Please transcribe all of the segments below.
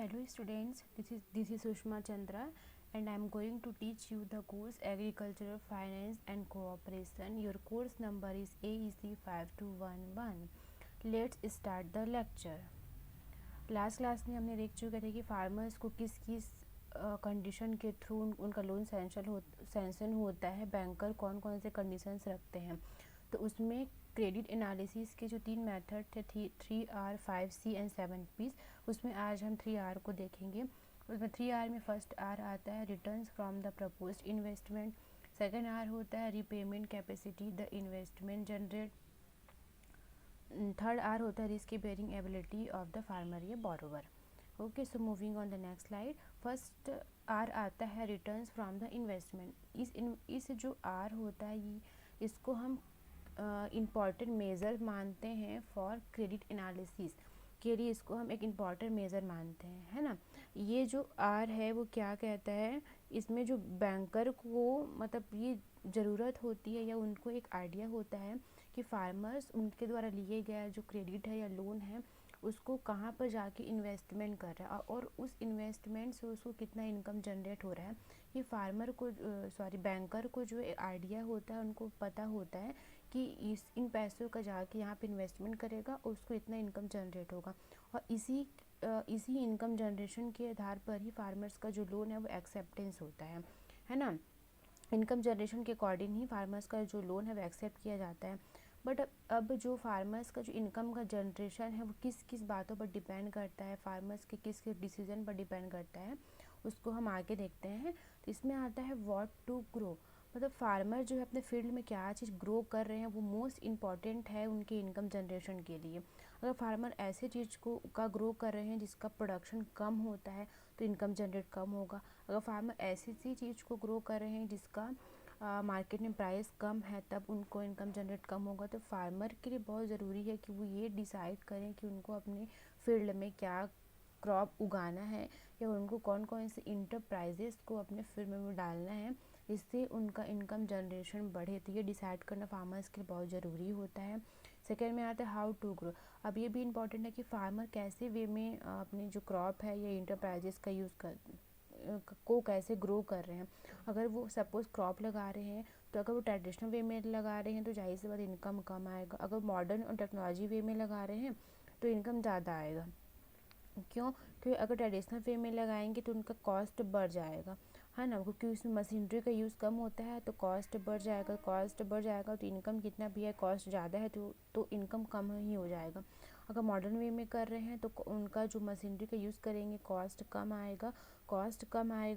Hello students, this is Sushma Chandra and I am going to teach you the course Agricultural Finance and Cooperation. Your course number is AEC 5211. Let's start the lecture. Last class में हमने देख चुके थे कि farmers को किस किस condition के थ्रू उनका लोन सैंक्शन होता है, बैंकर कौन कौन से कंडीशंस रखते हैं। तो उसमें क्रेडिट एनालिसिस के जो 3 मेथड थे 3R 5C एंड 7Ps, उसमें आज हम 3R को देखेंगे। उसमें 3R में फर्स्ट R आता है returns from the proposed investment, second R होता है repayment capacity the investment generate, third R होता है risk bearing ability of the farmer या borrower. Okay, so moving on the next slide. First R आता है returns from the investment. इस जो R होता है इसको हम इम्पॉर्टेंट मेज़र मानते हैं फॉर क्रेडिट एनालिसिस के लिए, इसको हम एक इम्पॉर्टेंट मेज़र मानते हैं, है ना। ये जो R है वो क्या कहता है, इसमें जो बैंकर को मतलब ये ज़रूरत होती है या उनको एक आइडिया होता है कि फार्मर्स उनके द्वारा लिए गया जो क्रेडिट है या लोन है उसको कहाँ पर जाके इन्वेस्टमेंट कर रहा है और उस इन्वेस्टमेंट से उसको कितना इनकम जनरेट हो रहा है। ये फार्मर को बैंकर को जो आइडिया होता है उनको पता होता है कि इन पैसों का जाके यहाँ पे इन्वेस्टमेंट करेगा और उसको इतना इनकम जनरेट होगा, और इसी इनकम जनरेशन के आधार पर ही फार्मर्स का जो लोन है वो एक्सेप्टेंस होता है ना। इनकम जनरेशन के अकॉर्डिंग ही फार्मर्स का जो लोन है वो एक्सेप्ट किया जाता है। बट अब जो फार्मर्स का जो इनकम का जनरेशन है वो किस किस बातों पर डिपेंड करता है, फार्मर्स के किस किस डिसीजन पर डिपेंड करता है, उसको हम आगे देखते हैं। तो इसमें आता है व्हाट टू ग्रो, मतलब फार्मर जो है अपने फील्ड में क्या चीज़ ग्रो कर रहे हैं वो मोस्ट इम्पॉर्टेंट है उनके इनकम जनरेशन के लिए। अगर फार्मर ऐसे चीज़ का ग्रो कर रहे हैं जिसका प्रोडक्शन कम होता है तो इनकम जनरेट कम होगा। अगर फार्मर ऐसी चीज़ को ग्रो कर रहे हैं जिसका मार्केट में प्राइस कम है तब उनको इनकम जनरेट कम होगा। तो फार्मर के लिए बहुत ज़रूरी है कि वो ये डिसाइड करें कि उनको अपने फील्ड में क्या क्रॉप उगाना है या उनको कौन कौन से इंटरप्राइजेस को अपने फील्ड में डालना है जिससे उनका इनकम जनरेशन बढ़े। तो ये डिसाइड करना फार्मर्स के लिए बहुत ज़रूरी होता है। सेकेंड में आता है हाउ टू ग्रो। अब ये भी इम्पॉर्टेंट है कि फार्मर कैसे वे में अपनी जो क्रॉप है या इंटरप्राइजेस का यूज़ को कैसे ग्रो कर रहे हैं। अगर वो सपोज़ क्रॉप लगा रहे हैं तो अगर वो ट्रेडिशनल वे में लगा रहे हैं तो जाहिर सी बात इनकम कम आएगा। अगर मॉडर्न और टेक्नोलॉजी वे में लगा रहे हैं तो इनकम ज़्यादा आएगा। क्यों? क्योंकि अगर ट्रेडिशनल वे में लगाएंगे तो उनका कॉस्ट बढ़ जाएगा, है ना, क्योंकि उसमें मशीनरी का यूज़ कम होता है तो कॉस्ट बढ़ जाएगा तो इनकम कितना भी है कॉस्ट ज़्यादा है तो इनकम कम ही हो जाएगा। अगर मॉडर्न वे में कर रहे हैं तो उनका जो मशीनरी का यूज़ करेंगे कॉस्ट कम आएगा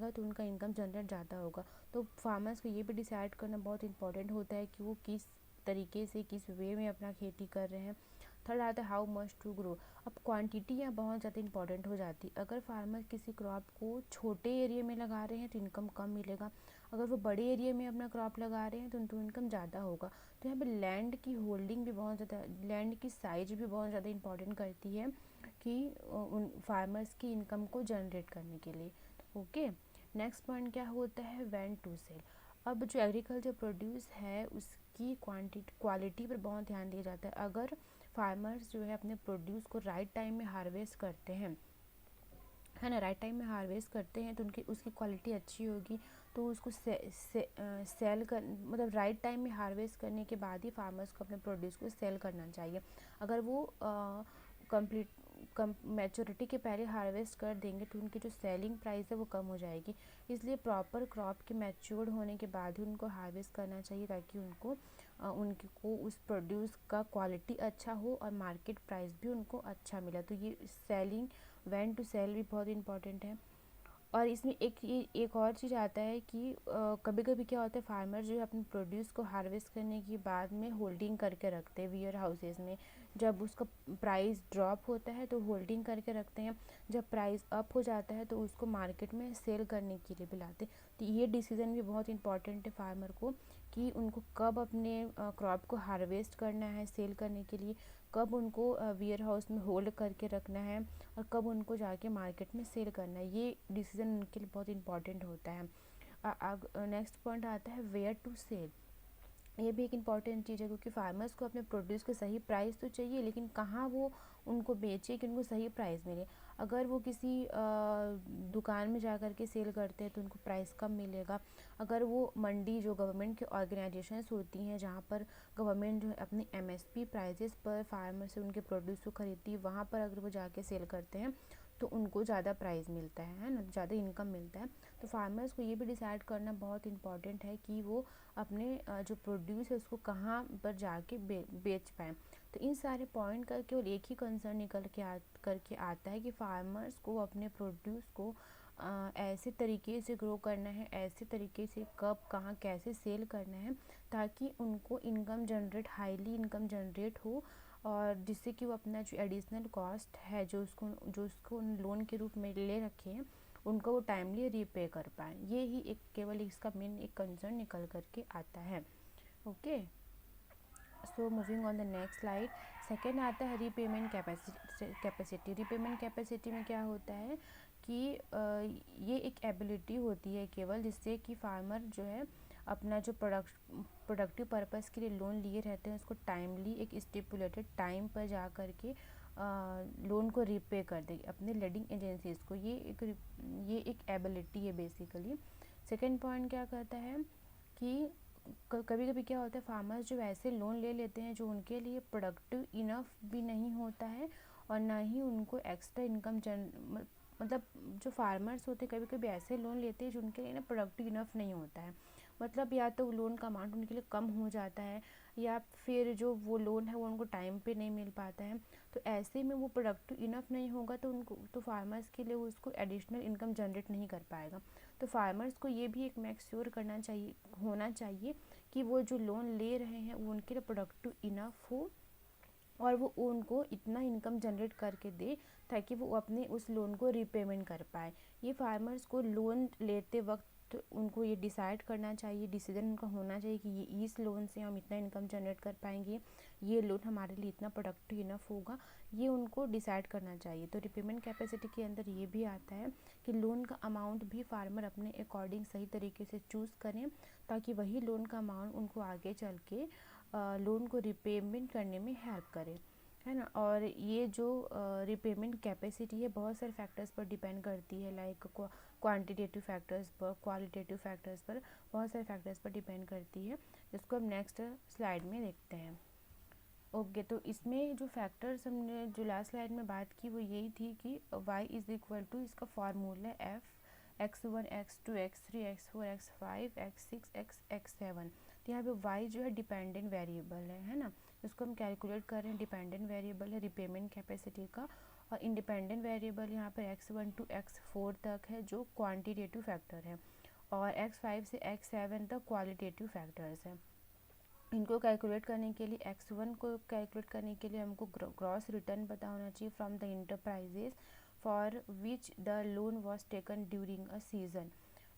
तो उनका इनकम जनरेट ज़्यादा होगा। तो फार्मर्स को ये भी डिसाइड करना बहुत इंपॉर्टेंट होता है कि वो किस तरीके से किस वे में अपना खेती कर रहे हैं। थर्ड आता है हाउ मच टू ग्रो। अब क्वांटिटी यहाँ बहुत ज़्यादा इंपॉर्टेंट हो जाती है। अगर फार्मर किसी क्रॉप को छोटे एरिया में लगा रहे हैं तो इनकम कम मिलेगा, अगर वो बड़े एरिया में अपना क्रॉप लगा रहे हैं तो उनको इनकम ज़्यादा होगा। तो यहाँ पे लैंड की होल्डिंग भी बहुत ज़्यादा, लैंड की साइज भी बहुत ज़्यादा इंपॉर्टेंट करती है कि उन फार्मर्स की इनकम को जनरेट करने के लिए। ओके, नेक्स्ट पॉइंट क्या होता है व्हेन टू सेल। अब जो एग्रीकल्चर प्रोड्यूस है उसकी क्वालिटी पर बहुत ध्यान दिया जाता है। अगर फार्मर्स जो है अपने प्रोड्यूस को राइट टाइम में हार्वेस्ट करते हैं, है ना, राइट टाइम में हार्वेस्ट करते हैं तो उसकी क्वालिटी अच्छी होगी तो उसको सेल कर, मतलब राइट टाइम में हार्वेस्ट करने के बाद ही फार्मर्स को अपने प्रोड्यूस को सेल करना चाहिए। अगर वो मैच्योरिटी के पहले हार्वेस्ट कर देंगे तो उनकी जो सेलिंग प्राइस है वो कम हो जाएगी। इसलिए प्रॉपर क्रॉप के मैच्योर्ड होने के बाद ही उनको हार्वेस्ट करना चाहिए ताकि उनको उस प्रोड्यूस का क्वालिटी अच्छा हो और मार्केट प्राइस भी उनको अच्छा मिला। तो ये सेलिंग व्हेन टू सेल भी बहुत इंपॉर्टेंट है। और इसमें एक और चीज़ आता है कि कभी कभी क्या होता है फार्मर जो है अपने प्रोड्यूस को हार्वेस्ट करने के बाद में होल्डिंग करके रखते हैं वेयर हाउसेस में। जब उसका प्राइस ड्रॉप होता है तो होल्डिंग करके रखते हैं, जब प्राइस अप हो जाता है तो उसको मार्केट में सेल करने के लिए भी लाते हैं। तो ये डिसीज़न भी बहुत इंपॉर्टेंट है फार्मर को कि उनको कब अपने क्रॉप को हार्वेस्ट करना है सेल करने के लिए, कब उनको वेयर हाउस में होल्ड करके रखना है और कब उनको जाके मार्केट में सेल करना है। ये डिसीज़न उनके लिए बहुत इंपॉर्टेंट होता है। नेक्स्ट पॉइंट आता है वेयर टू सेल। ये भी एक इम्पॉर्टेंट चीज़ है क्योंकि फार्मर्स को अपने प्रोड्यूस का सही प्राइस तो चाहिए लेकिन कहाँ वो उनको बेचे कि उनको सही प्राइस मिले। अगर वो किसी दुकान में जा कर के सेल करते हैं तो उनको प्राइस कम मिलेगा। अगर वो मंडी जो गवर्नमेंट की ऑर्गेनाइजेशंस होती हैं जहाँ पर गवर्नमेंट जो है अपनी MSP प्राइजेस पर फार्मर से उनके प्रोड्यूस को खरीदती है, वहाँ पर अगर वो जाके सेल करते हैं तो उनको ज़्यादा प्राइस मिलता है ना, ज़्यादा इनकम मिलता है। तो फार्मर्स को ये भी डिसाइड करना बहुत इंपॉर्टेंट है कि वो अपने जो प्रोड्यूस है उसको कहाँ पर जाके बेच पाएँ। तो इन सारे पॉइंट का केवल एक ही कंसर्न निकल के करके आता है कि फार्मर्स को अपने प्रोड्यूस को ऐसे तरीके से ग्रो करना है, ऐसे तरीके से कब कहाँ कैसे सेल करना है ताकि उनको income generate, highly income generate हो, और जिससे कि वो अपना जो एडिशनल कॉस्ट है जो उसको लोन के रूप में ले रखे हैं उनको वो टाइमली रीपे कर पाएँ। ये ही एक केवल इसका मेन एक कंसर्न निकल करके आता है। Okay, so moving on the next slide, second आता है रीपेमेंट कैपेसिटी। रीपेमेंट कैपेसिटी में क्या होता है कि ये एक एबिलिटी होती है केवल जिससे कि फार्मर जो है अपना जो प्रोडक्टिव पर्पस के लिए लोन लिए रहते हैं उसको टाइमली एक स्टिपुलेटेड टाइम पर जा कर के लोन को रीपे कर दे अपने लेंडिंग एजेंसीज को। ये एक एबिलिटी है बेसिकली। सेकेंड पॉइंट क्या कहता है कि कभी कभी क्या होता है फार्मर्स जो ऐसे लोन ले लेते हैं जो उनके लिए प्रोडक्टिव इनफ भी नहीं होता है और ना ही उनको एक्स्ट्रा इनकम मतलब जो फार्मर्स होते हैं कभी कभी ऐसे लोन लेते हैं जो उनके लिए ना प्रोडक्टिव इनफ नहीं होता है। मतलब या तो लोन का अमाउंट उनके लिए कम हो जाता है या फिर जो वो लोन है वो उनको टाइम पे नहीं मिल पाता है। तो ऐसे में वो प्रोडक्टिव इनफ नहीं होगा तो उनको तो फार्मर्स के लिए उसको एडिशनल इनकम जनरेट नहीं कर पाएगा। तो फार्मर्स को ये भी एक मेक श्योर होना चाहिए कि वो जो लोन ले रहे हैं वो उनके लिए प्रोडक्टिव इनफ हो और वो उनको इतना इनकम जनरेट करके दे ताकि वो अपने उस लोन को रीपेमेंट कर पाए। ये फार्मर्स को लोन लेते वक्त उनको ये डिसाइड करना चाहिए, डिसीजन उनका होना चाहिए कि ये इस लोन से हम इतना इनकम जनरेट कर पाएंगे, ये लोन हमारे लिए इतना प्रोडक्टिव इनफ होगा, ये उनको डिसाइड करना चाहिए। तो रिपेमेंट कैपेसिटी के अंदर ये भी आता है कि लोन का अमाउंट भी फार्मर अपने अकॉर्डिंग सही तरीके से चूज़ करें ताकि वही लोन का अमाउंट उनको आगे चल के लोन को रिपेमेंट करने में हेल्प करे, है ना। और ये जो रिपेमेंट कैपेसिटी है बहुत सारे फैक्टर्स पर डिपेंड करती है, लाइक क्वांटिटेटिव फैक्टर्स पर, क्वालिटेटिव फैक्टर्स पर, बहुत सारे फैक्टर्स पर डिपेंड करती है, जिसको हम नेक्स्ट स्लाइड में देखते हैं। ओके, तो इसमें जो फैक्टर्स हमने जो लास्ट स्लाइड में बात की वो यही थी कि y इज़ इक्वल टू, इसका formula f x1 x2 x3 x4 x5 x6 x7। तो यहाँ पे y जो है डिपेंडेंट वेरिएबल है ना, इसको हम कैलकुलेट कर रहे हैं, डिपेंडेंट वेरिएबल है रिपेमेंट कैपेसिटी का, और इंडिपेंडेंट वेरिएबल यहाँ पर x1 to x4 तक है जो क्वान्टिटेटिव फैक्टर है, और x5 से x7 तक क्वालिटेटिव फैक्टर्स हैं। इनको कैलकुलेट करने के लिए x1 को कैलकुलेट करने के लिए हमको ग्रॉस रिटर्न पता होना चाहिए from the enterprises for which the loan was taken during a season.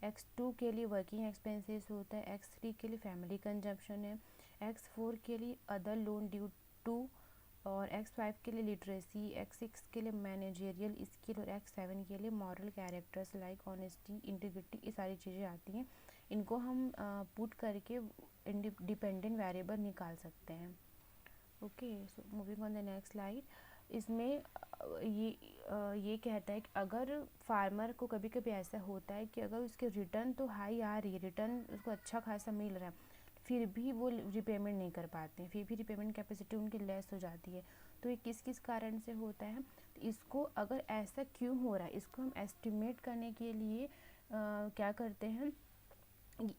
x2 के लिए वर्किंग एक्सपेंसेस होता है, x3 के लिए फैमिली कंजप्शन है, x4 के लिए अदर लोन ड्यू टू, और x5 के लिए लिटरेसी, x6 के लिए मैनेजरियल स्किल, और x7 के लिए moral characters like honesty, integrity, ये सारी चीज़ें आती हैं। इनको हम पुट करके डिपेंडेंट वेरिएबल निकाल सकते हैं। Okay, so moving on the next slide, इसमें ये कहता है कि अगर फार्मर को कभी कभी ऐसा होता है कि अगर उसके रिटर्न तो हाई आ रही है, रिटर्न उसको अच्छा खासा मिल रहा है, फिर भी वो रिपेमेंट नहीं कर पाते हैं, फिर भी रिपेमेंट कैपेसिटी उनकी लेस हो जाती है। तो ये किस किस कारण से होता है, तो इसको अगर ऐसा क्यों हो रहा है इसको हम एस्टिमेट करने के लिए क्या करते हैं,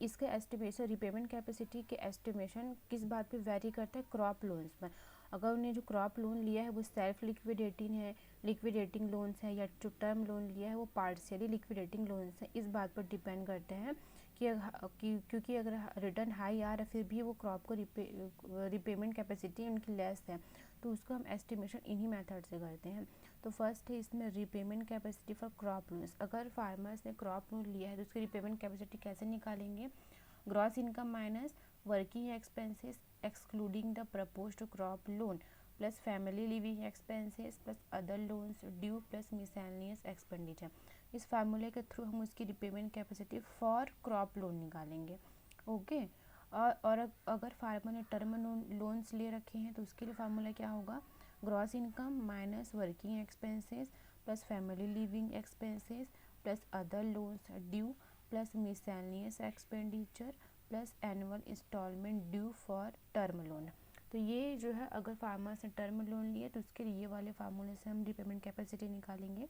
इसका एस्टिमेशन, रिपेमेंट कैपेसिटी के एस्टिमेशन किस बात पे वेरी करता है, क्रॉप लोन्स पर। अगर उन्हें जो क्रॉप लोन लिया है वो सेल्फ लिक्विडेटिंग लोन्स है, या जो टर्म लोन लिया है वो पार्शियली लिक्विडेटिंग लोन्स है, इस बात पर डिपेंड करते हैं क्योंकि अगर रिटर्न हाई आ रहा है फिर भी वो क्रॉप को रिपेमेंट कैपेसिटी उनकी लेस है, तो उसको हम एस्टिमेशन इन्हीं मेथड से करते हैं। तो फर्स्ट है इसमें repayment capacity for crop loans. अगर फार्मर्स ने क्रॉप लोन लिया है तो उसकी रिपेमेंट कैपेसिटी कैसे निकालेंगे, gross income minus working expenses excluding the proposed crop loan plus family living expenses plus other loans due plus miscellaneous expenditure. इस फार्मूले के थ्रू हम उसकी repayment capacity for crop loan निकालेंगे। ओके, और अगर फार्मर ने टर्म लोन्स ले रखे हैं तो उसके लिए फार्मूला क्या होगा, gross income minus working expenses plus family living expenses plus other loans due plus miscellaneous expenditure plus annual instalment due for term loan. तो ये जो है अगर फार्मर्स ने टर्म लोन लिया तो उसके लिए वाले फार्मूले से हम रिपेमेंट कैपेसिटी निकालेंगे।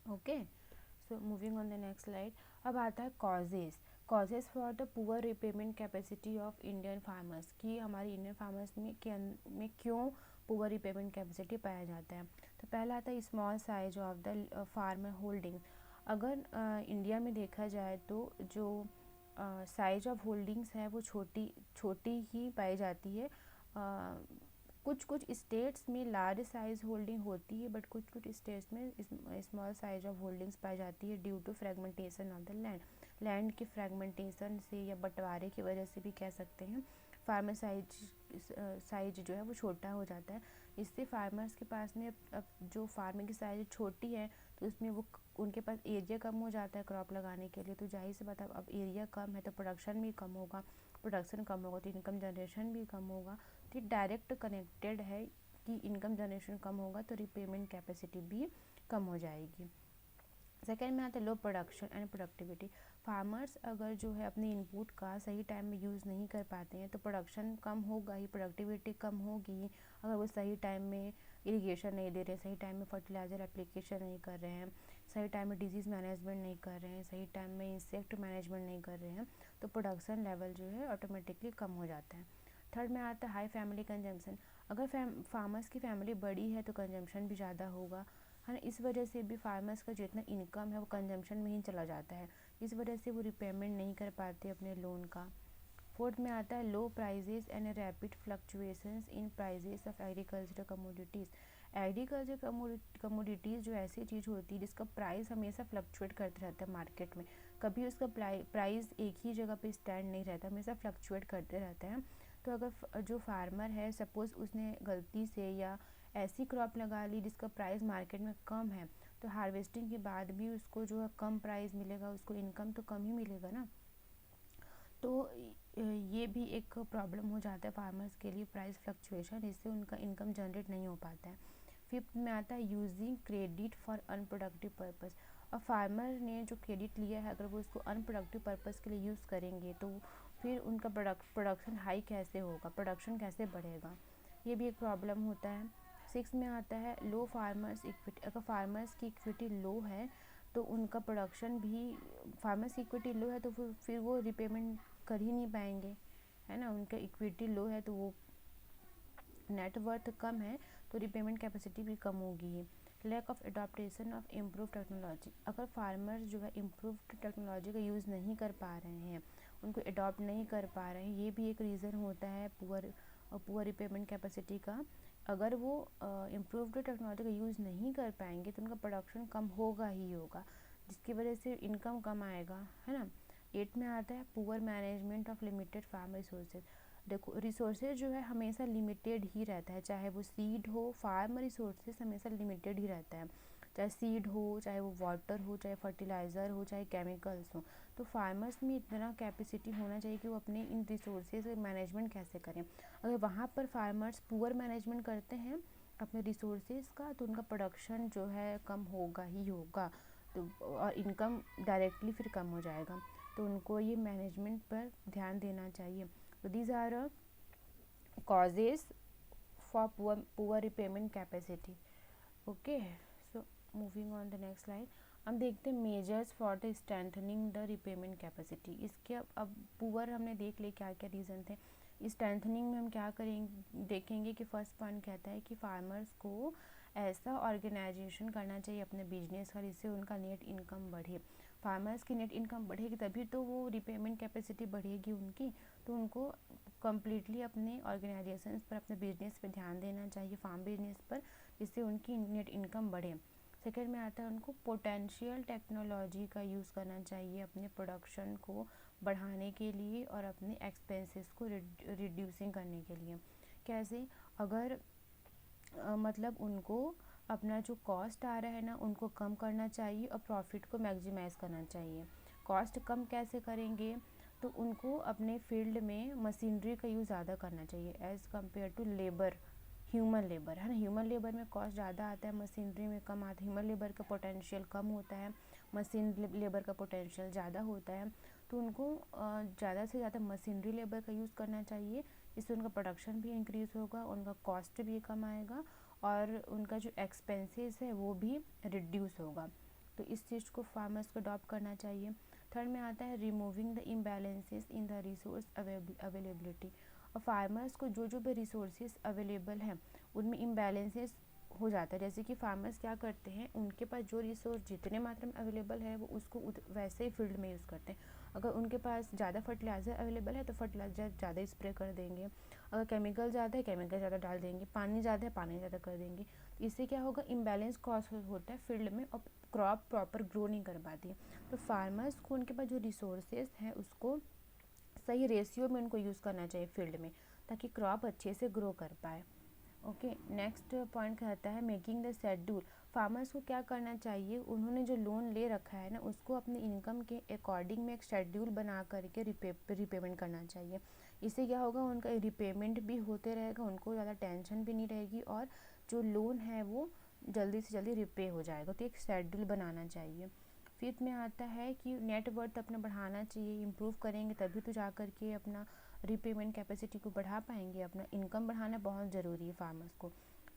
Okay, so moving on the next slide. अब आता है causes for the poor repayment capacity of Indian farmers, कि हमारे इंडियन फार्मर्स में क्यों पुअर रिपेमेंट कैपेसिटी पाया जाता है। तो पहला आता है small size of the farmer holding. अगर इंडिया में देखा जाए तो जो साइज ऑफ होल्डिंग्स है वो छोटी छोटी ही पाई जाती है। कुछ कुछ स्टेट्स में लार्ज साइज होल्डिंग होती है, बट कुछ कुछ स्टेट्स में स्मॉल साइज ऑफ होल्डिंग्स पाई जाती है due to fragmentation of the land के फ्रेगमेंटेशन से या बंटवारे की वजह से भी कह सकते हैं। फार्मर साइज जो है वो छोटा हो जाता है। इससे फार्मर्स के पास में अब जो फार्मिंग की साइज छोटी है तो उसमें वो उनके पास एरिया कम हो जाता है क्रॉप लगाने के लिए। तो जाहिर सी बात है अब एरिया कम है तो प्रोडक्शन भी कम होगा, प्रोडक्शन कम होगा तो इनकम जनरेशन भी कम होगा। तो डायरेक्ट कनेक्टेड है कि इनकम जनरेशन कम होगा तो रिपेमेंट कैपेसिटी भी कम हो जाएगी। सेकेंड में आता है लो प्रोडक्शन एंड प्रोडक्टिविटी। फार्मर्स अगर जो है अपने इनपुट का सही टाइम में यूज़ नहीं कर पाते हैं तो प्रोडक्शन कम होगा ही, प्रोडक्टिविटी कम होगी। अगर वो सही टाइम में इरिगेशन नहीं दे रहे, सही टाइम में फर्टिलाइज़र एप्लीकेशन नहीं कर रहे हैं, सही टाइम में डिजीज़ मैनेजमेंट नहीं कर रहे हैं, सही टाइम में इंसेक्ट मैनेजमेंट नहीं कर रहे हैं, तो प्रोडक्शन लेवल जो है ऑटोमेटिकली कम हो जाता है। थर्ड में आता है हाई फैमिली कंजम्पशन। अगर फार्मर्स की फैमिली बड़ी है तो कंजम्पशन भी ज़्यादा होगा, है ना। इस वजह से भी फार्मर्स का जितना इनकम है वो कंजम्पशन में ही चला जाता है। इस वजह से वो रिपेमेंट नहीं कर पाते अपने लोन का। फोर्थ में आता है low prices and rapid fluctuations in prices of agricultural commodities. Agriculture commodities जो ऐसी चीज़ होती है जिसका प्राइस हमेशा फ्लक्चुएट करते रहता है मार्केट में। कभी उसका प्राइस एक ही जगह पे स्टैंड नहीं रहता, हमेशा फ्लक्चुएट करते रहते हैं। तो अगर जो फार्मर है सपोज़ उसने गलती से या ऐसी क्रॉप लगा ली जिसका प्राइस मार्केट में कम है, तो हार्वेस्टिंग के बाद भी उसको जो है कम प्राइस मिलेगा, उसको इनकम तो कम ही मिलेगा ना। तो ये भी एक प्रॉब्लम हो जाता है फार्मर्स के लिए, प्राइस फ्लक्चुएशन, इससे उनका इनकम जनरेट नहीं हो पाता है। फिफ्थ में आता है using credit for unproductive purpose. अब फार्मर ने जो क्रेडिट लिया है अगर वो उसको अनप्रोडक्टिव पर्पस के लिए यूज़ करेंगे तो फिर उनका प्रोडक्शन हाई कैसे होगा, प्रोडक्शन कैसे बढ़ेगा, ये भी एक प्रॉब्लम होता है। सिक्स में आता है लो फार्मर्स इक्विटी। अगर फार्मर्स की इक्विटी लो है तो उनका प्रोडक्शन भी, फार्मर्स की इक्विटी लो है तो फिर वो रिपेमेंट कर ही नहीं पाएंगे, है ना। उनका इक्विटी लो है तो वो नेटवर्थ कम है तो रिपेमेंट कैपेसिटी भी कम होगी। Lack of adoption of improve technology. अगर फार्मर जो है इम्प्रूव टेक्नोलॉजी का यूज़ नहीं कर पा रहे हैं, उनको अडॉप्ट नहीं कर पा रहे हैं, ये भी एक रीज़न होता है पुअर रिपेमेंट कैपेसिटी का। अगर वो इम्प्रूव्ड टेक्नोलॉजी का यूज़ नहीं कर पाएंगे तो उनका प्रोडक्शन कम होगा ही होगा, जिसकी वजह से इनकम कम आएगा, है ना। एट में आता है poor management of limited farm resources. देखो रिसोर्सेज जो है हमेशा लिमिटेड ही रहता है, चाहे वो सीड हो, फार्म रिसोर्सेज हमेशा लिमिटेड ही रहता है, चाहे सीड हो, चाहे वो वाटर हो, चाहे फर्टिलाइज़र हो, चाहे केमिकल्स हो। तो फार्मर्स में इतना कैपेसिटी होना चाहिए कि वो अपने इन रिसोर्सेज मैनेजमेंट कैसे करें। अगर वहाँ पर फार्मर्स पुअर मैनेजमेंट करते हैं अपने रिसोर्सेज का तो उनका प्रोडक्शन जो है कम होगा ही होगा, तो और इनकम डायरेक्टली फिर कम हो जाएगा। तो उनको ये मैनेजमेंट पर ध्यान देना चाहिए। तो these are causes for poor repayment capacity. Okay, so moving on the next slide, हम देखते हैं measures for the strengthening the repayment capacity. इसके अब पुअर हमने देख लिए क्या क्या रीज़न थे। स्ट्रेंथनिंग में हम क्या करेंगे देखेंगे कि फर्स्ट पॉइंट कहता है कि फार्मर्स को ऐसा ऑर्गेनाइजेशन करना चाहिए अपने बिजनेस का जिससे उनका नेट इनकम बढ़े। फार्मर्स की नेट इनकम बढ़ेगी तभी तो वो रिपेमेंट कैपेसिटी बढ़ेगी उनकी। तो उनको कम्प्लीटली अपने ऑर्गेनाइजेशंस पर, अपने बिजनेस पर ध्यान देना चाहिए, फार्म बिजनेस पर, जिससे उनकी नेट इनकम बढ़े। सेकेंड में आता है उनको पोटेंशियल टेक्नोलॉजी का यूज़ करना चाहिए अपने प्रोडक्शन को बढ़ाने के लिए और अपने एक्सपेंसेस को रिड्यूसिंग करने के लिए। कैसे, अगर मतलब उनको अपना जो कॉस्ट आ रहा है ना उनको कम करना चाहिए और प्रॉफिट को मैक्सिमाइज़ करना चाहिए। कॉस्ट कम कैसे करेंगे, तो उनको अपने फील्ड में मशीनरी का यूज़ ज़्यादा करना चाहिए as compare to labour, human labour, है ना। ह्यूमन लेबर में कॉस्ट ज़्यादा आता है, मशीनरी में कम आता है। ह्यूमन लेबर का पोटेंशियल कम होता है, मशीन लेबर का पोटेंशियल ज़्यादा होता है। तो उनको ज़्यादा से ज़्यादा मशीनरी लेबर का यूज़ करना चाहिए। इससे उनका प्रोडक्शन भी इंक्रीज़ होगा, उनका कॉस्ट भी कम आएगा और उनका जो एक्सपेंसेस है वो भी रिड्यूस होगा। तो इस चीज़ को फार्मर्स को अडॉप्ट करना चाहिए। थर्ड में आता है removing the imbalances in the resource availability. और फार्मर्स को जो जो भी रिसोर्सेज अवेलेबल हैं उनमें इम्बैलेंसेस हो जाता है। जैसे कि फार्मर्स क्या करते हैं, उनके पास जो रिसोर्स जितने मात्रा में अवेलेबल है वो उसको वैसे ही फील्ड में यूज़ करते हैं। अगर उनके पास ज़्यादा फर्टिलाइज़र अवेलेबल है तो फर्टिलाइज़र ज़्यादा स्प्रे कर देंगे, अगर केमिकल ज़्यादा है केमिकल ज़्यादा डाल देंगे, पानी ज़्यादा है पानी ज़्यादा कर देंगे। तो इससे क्या होगा, इम्बैलेंस कॉज होता है फील्ड में और क्रॉप प्रॉपर ग्रो नहीं कर पाती है। तो फार्मर्स को उनके पास जो रिसोर्सेज हैं उसको सही रेशियो में उनको यूज़ करना चाहिए फील्ड में, ताकि क्रॉप अच्छे से ग्रो कर पाए। ओके, नेक्स्ट पॉइंट कहता है मेकिंग द शेड्यूल। फार्मर्स को क्या करना चाहिए, उन्होंने जो लोन ले रखा है ना उसको अपनी इनकम के अकॉर्डिंग में एक शेड्यूल बना करके रिपेमेंट करना चाहिए। इससे क्या होगा, उनका रिपेमेंट भी होते रहेगा, उनको ज़्यादा टेंशन भी नहीं रहेगी और जो लोन है वो जल्दी से जल्दी रिपे हो जाएगा। तो एक शेड्यूल बनाना चाहिए। फिफ्थ में आता है कि नेटवर्थ अपना बढ़ाना चाहिए, इम्प्रूव करेंगे तभी तो जा कर के अपना रीपेमेंट कैपेसिटी को बढ़ा पाएंगे। अपना इनकम बढ़ाना बहुत ज़रूरी है फार्मर्स को।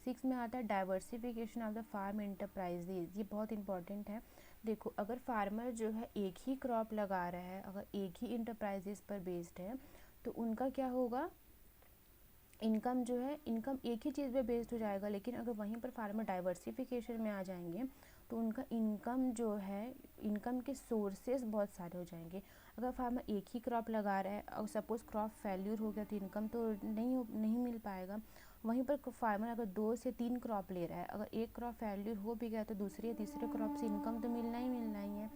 सिक्स में आता है diversification of the farm enterprises. ये बहुत इंपॉर्टेंट है। देखो, अगर फार्मर जो है एक ही क्रॉप लगा रहा है, अगर एक ही इंटरप्राइजेज पर बेस्ड है तो उनका क्या होगा, इनकम जो है, इनकम एक ही चीज़ पे बेस्ड हो जाएगा। लेकिन अगर वहीं पर फार्मर डाइवर्सिफिकेशन में आ जाएंगे तो उनका इनकम जो है, इनकम के सोर्सेज बहुत सारे हो जाएंगे। अगर फार्मर एक ही क्रॉप लगा रहा है और सपोज़ क्रॉप फेल्यूर हो गया तो इनकम तो नहीं मिल पाएगा। वहीं पर फार्मर अगर 2 से 3 क्रॉप ले रहा है, अगर एक क्रॉप फेल्यूर हो भी गया तो दूसरे या तीसरे क्रॉप से इनकम तो मिलना ही है।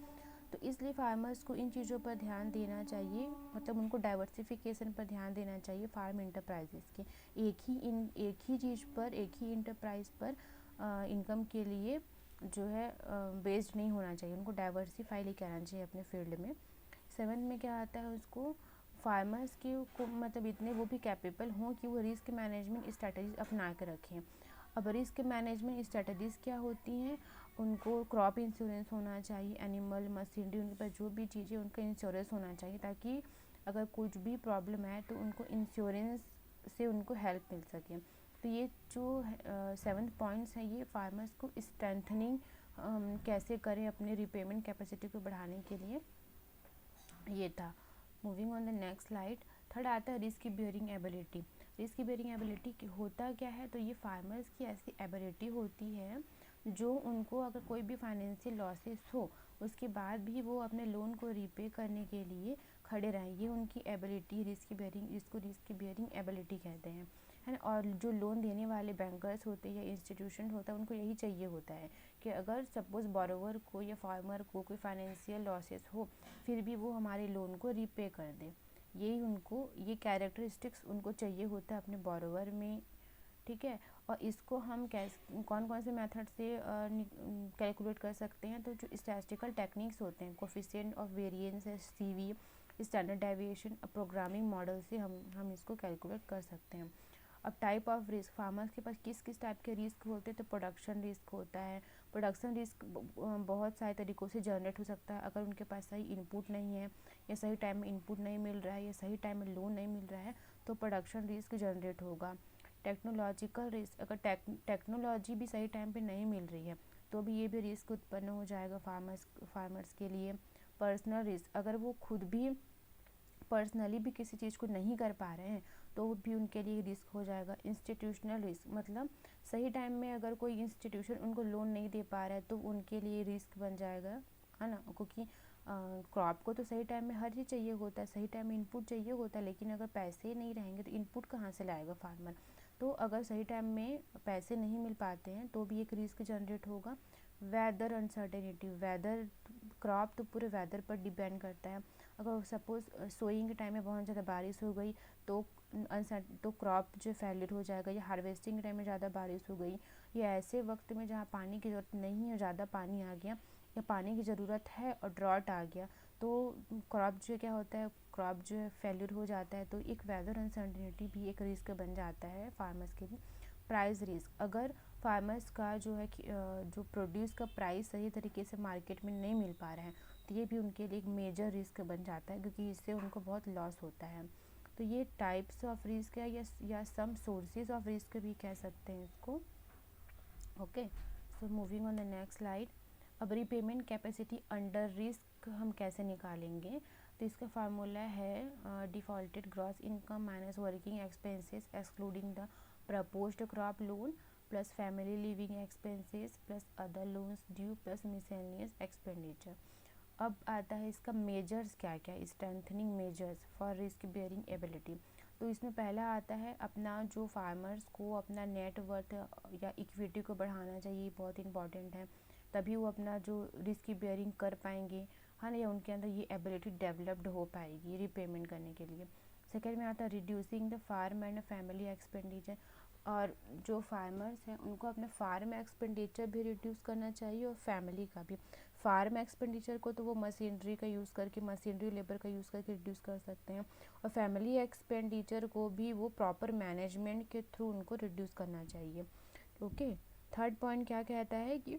तो इसलिए फार्मर्स को इन चीज़ों पर ध्यान देना चाहिए, मतलब उनको डाइवर्सिफिकेशन पर ध्यान देना चाहिए फार्म इंटरप्राइजेस के। एक ही चीज़ पर, एक ही इंटरप्राइज पर इनकम के लिए जो है बेस्ड नहीं होना चाहिए, उनको डाइवर्सिफाई लेके आना चाहिए अपने फील्ड में। सेवन्थ में क्या आता है, उसको फार्मर्स के को मतलब इतने वो भी कैपेबल हों कि वो रिस्क मैनेजमेंट स्ट्रेटजीज अपना के रखें। अब रिस्क मैनेजमेंट स्ट्रेटजीज़ क्या होती हैं, उनको क्रॉप इंश्योरेंस होना चाहिए, एनिमल मशीनरी उनके पास जो भी चीज़ें उनका इंश्योरेंस होना चाहिए, ताकि अगर कुछ भी प्रॉब्लम है तो उनको इंश्योरेंस से उनको हेल्प मिल सके। तो ये जो 7 पॉइंट्स हैं ये फार्मर्स को स्ट्रेंथनिंग कैसे करें अपने रिपेमेंट कैपेसिटी को बढ़ाने के लिए, ये था। Moving on the next slide, third आता है risk bearing ability. Risk bearing ability होता क्या है, तो ये फार्मर्स की ऐसी एबिलिटी होती है जो उनको अगर कोई भी फाइनेंशियल लॉसेस हो उसके बाद भी वो अपने लोन को रीपे करने के लिए खड़े रहें। ये उनकी एबिलिटी रिस्क बियरिंग, इसको रिस्क बियरिंग एबिलिटी कहते हैं, है ना। और जो लोन देने वाले बैंकर्स होते हैं या इंस्टीट्यूशन होता है उनको यही चाहिए होता है कि अगर सपोज़ बोरोवर को या फार्मर को कोई फाइनेंशियल लॉसेस हो फिर भी वो हमारे लोन को रीपे कर दे। यही उनको, ये कैरेक्टरिस्टिक्स उनको चाहिए होता है अपने बोरोवर में, ठीक है। और इसको हम कौन कौन से मेथड से कैलकुलेट कर सकते हैं, तो जो स्टैटिस्टिकल टेक्निक्स होते हैं, कोफिशिएंट ऑफ वेरिएंस है, CV, standard deviation, programming model से हम इसको कैलकुलेट कर सकते हैं। अब टाइप ऑफ रिस्क, फार्मर्स के पास किस किस टाइप के रिस्क होते हैं, तो प्रोडक्शन रिस्क होता है। प्रोडक्शन रिस्क बहुत सारे तरीक़ों से जनरेट हो सकता है। अगर उनके पास सही इनपुट नहीं है या सही टाइम में इनपुट नहीं मिल रहा है या सही टाइम में लोन नहीं मिल रहा है तो प्रोडक्शन रिस्क जनरेट होगा। टेक्नोलॉजिकल रिस्क, अगर टेक्नोलॉजी भी सही टाइम पे नहीं मिल रही है तो भी ये भी रिस्क उत्पन्न हो जाएगा फार्मर्स के लिए। पर्सनल रिस्क, अगर वो खुद भी पर्सनली भी किसी चीज़ को नहीं कर पा रहे हैं तो भी उनके लिए रिस्क हो जाएगा। इंस्टीट्यूशनल रिस्क, मतलब सही टाइम में अगर कोई इंस्टीट्यूशन उनको लोन नहीं दे पा रहा है तो उनके लिए रिस्क बन जाएगा, है ना। क्योंकि क्रॉप को तो सही टाइम में हर चीज़ चाहिए होता है, सही टाइम में इनपुट चाहिए होता है, लेकिन अगर पैसे नहीं रहेंगे तो इनपुट कहाँ से लाएगा फार्मर। तो अगर सही टाइम में पैसे नहीं मिल पाते हैं तो भी एक रिस्क जनरेट होगा। वेदर अनसर्टेनिटी, वेदर, क्रॉप तो पूरे वेदर पर डिपेंड करता है। अगर सपोज़ सोइंग के टाइम में बहुत ज़्यादा बारिश हो गई तो तो क्रॉप जो फेलियर हो जाएगा, या हार्वेस्टिंग के टाइम में ज़्यादा बारिश हो गई, या ऐसे वक्त में जहाँ पानी की ज़रूरत नहीं है ज़्यादा पानी आ गया, या पानी की ज़रूरत है और ड्रॉट आ गया तो क्रॉप जो क्या होता है, क्रॉप जो है फेलियर हो जाता है। तो एक वेदर अनसर्टेनिटी भी एक रिस्क बन जाता है फार्मर्स के लिए। प्राइस रिस्क, अगर फार्मर्स का जो है जो प्रोड्यूस का प्राइस सही तरीके से मार्केट में नहीं मिल पा रहा है तो ये भी उनके लिए एक मेजर रिस्क बन जाता है, क्योंकि इससे उनको बहुत लॉस होता है। तो ये टाइप्स ऑफ रिस्क है या सम सोर्सेज ऑफ रिस्क भी कह सकते हैं इसको। Okay, so moving on the next slide. अब रीपेमेंट कैपेसिटी अंडर रिस्क हम कैसे निकालेंगे, तो इसका फार्मूला है defaulted gross income minus working expenses excluding the proposed crop loan plus family living expenses plus other loans due plus miscellaneous expenditure. अब आता है इसका मेजर्स क्या क्या, strengthening measures for risk bearing ability. तो इसमें पहला आता है अपना जो फार्मर्स को अपना नेट वर्थ या इक्विटी को बढ़ाना चाहिए, बहुत इंपॉर्टेंट है, तभी वो अपना जो रिस्क बेयरिंग कर पाएंगे, हाँ ना, या उनके अंदर ये एबिलिटी डेवलप्ड हो पाएगी रिपेमेंट करने के लिए। सेकेंड में आता है reducing the farm and family expenditure, और जो फार्मर्स हैं उनको अपना फार्म एक्सपेंडिचर भी रिड्यूस करना चाहिए और फैमिली का भी। फार्म एक्सपेंडिचर को तो वो मशीनरी का यूज़ करके, मशीनरी लेबर का यूज़ करके रिड्यूस कर सकते हैं, और फैमिली एक्सपेंडिचर को भी वो प्रॉपर मैनेजमेंट के थ्रू उनको रिड्यूस करना चाहिए। ओके, थर्ड पॉइंट क्या कहता है कि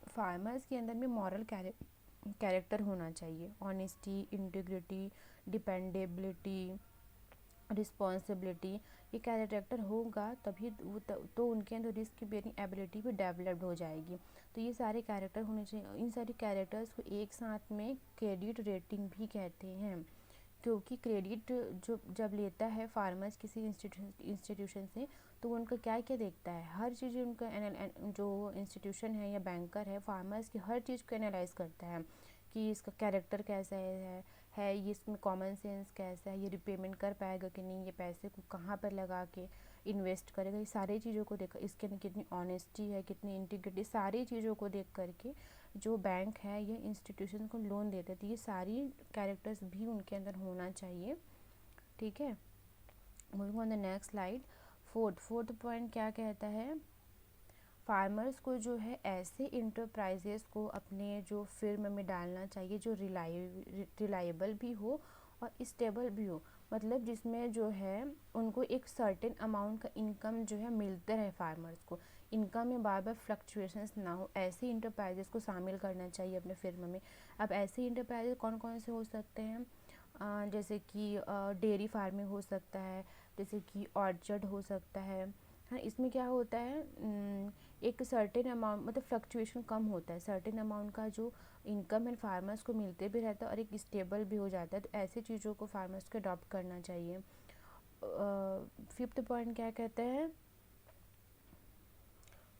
फार्मर्स के अंदर में मॉरल कैरेक्टर होना चाहिए, ऑनेस्टी, इंटीग्रिटी, डिपेंडेबिलिटी, रिस्पॉन्सिबिलिटी, ये कैरेक्टर होगा तभी तो उनके अंदर रिस्क बेयरिंग एबिलिटी भी डेवलप्ड हो जाएगी। तो ये सारे कैरेक्टर होने चाहिए। इन सारे कैरेक्टर्स को एक साथ में क्रेडिट रेटिंग भी कहते हैं, क्योंकि क्रेडिट जो जब लेता है फार्मर्स किसी इंस्टीट्यूशन से, तो वो उनका क्या क्या देखता है, हर चीज़ उनका जो इंस्टीट्यूशन है या बैंकर है फार्मर्स की हर चीज़ को एनालाइज करता है कि इसका कैरेक्टर कैसा है ये, इसमें कॉमन सेंस कैसा है, ये रिपेमेंट कर पाएगा कि नहीं, ये पैसे को कहाँ पर लगा के इन्वेस्ट करेगा, ये सारी चीज़ों को देख, इसके अंदर कितनी ऑनेस्टी है, कितनी इंटीग्रिटी, सारी चीज़ों को देख करके जो बैंक है या इंस्टीट्यूशन को लोन देते हैं, तो ये सारी कैरेक्टर्स भी उनके अंदर होना चाहिए। ठीक है, moving on the next slide. Fourth point क्या कहता है, फार्मर्स को जो है ऐसे इंटरप्राइजेस को अपने जो फिर्म में डालना चाहिए जो रिलायबल भी हो और स्टेबल भी हो, मतलब जिसमें जो है उनको एक सर्टेन अमाउंट का इनकम जो है मिलते रहे फार्मर्स को, इनकम में बार बार फ्लक्चुएशंस ना हो, ऐसे इंटरप्राइजेस को शामिल करना चाहिए अपने फिर्म में। अब ऐसे इंटरप्राइजेस कौन कौन से हो सकते हैं, जैसे कि डेयरी फार्मिंग हो सकता है, जैसे कि ऑर्चर्ड हो सकता है। हाँ, इसमें क्या होता है, एक सर्टेन अमाउंट मतलब फ्लक्चुएशन कम होता है, सर्टेन अमाउंट का जो इनकम है फार्मर्स को मिलते भी रहता है और एक स्टेबल भी हो जाता है, तो ऐसी चीज़ों को फार्मर्स को अडॉप्ट करना चाहिए। फिफ्थ पॉइंट क्या कहते हैं,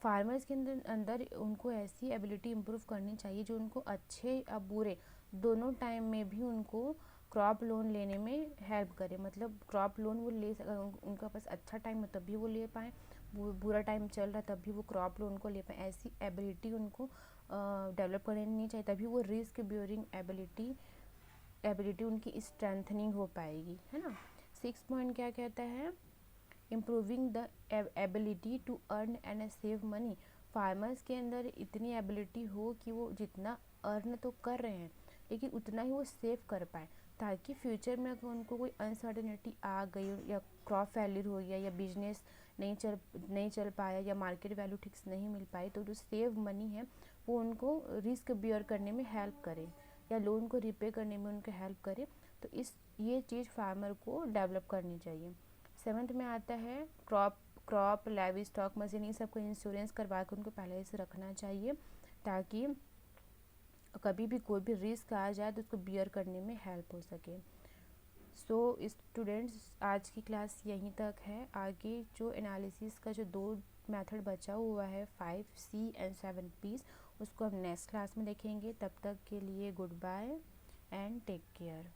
फार्मर्स के अंदर उनको ऐसी एबिलिटी इम्प्रूव करनी चाहिए जो उनको अच्छे या बुरे दोनों टाइम में भी उनको क्रॉप लोन लेने में हेल्प करे, मतलब क्रॉप लोन वो ले उनका पास अच्छा टाइम है तब भी वो ले पाएँ, बुरा टाइम चल रहा है तब भी वो क्रॉप लोन को ले पाएँ, ऐसी एबिलिटी उनको डेवलप करनी चाहिए, तभी वो रिस्क बेयरिंग एबिलिटी उनकी स्ट्रेंथनिंग हो पाएगी, है ना। 6 पॉइंट क्या कहता है, improving the ability to earn and save money, farmers के अंदर इतनी एबिलिटी हो कि वो जितना अर्न तो कर रहे हैं लेकिन उतना ही वो सेव कर पाए, ताकि फ्यूचर में अगर उनको कोई अनसर्टेनिटी आ गई या क्रॉप फेलियर हो गया या बिजनेस नहीं चल पाया या मार्केट वैल्यू ठीक से नहीं मिल पाई, तो जो सेव मनी है वो उनको रिस्क बियर करने में हेल्प करे या लोन को रिपे करने में उनको हेल्प करे, तो ये चीज़ फार्मर को डेवलप करनी चाहिए। 7th में आता है क्रॉप लाइव स्टॉक मशीन, ये सबको इंश्योरेंस करवा के उनको पहले से रखना चाहिए ताकि कभी भी कोई भी रिस्क आ जाए तो उसको बियर करने में हेल्प हो सके। सो स्टूडेंट्स, आज की क्लास यहीं तक है, आगे जो एनालिसिस का जो 2 मेथड बचा हुआ है 5C एंड 7P, उसको हम नेक्स्ट क्लास में देखेंगे। तब तक के लिए good bye and take care.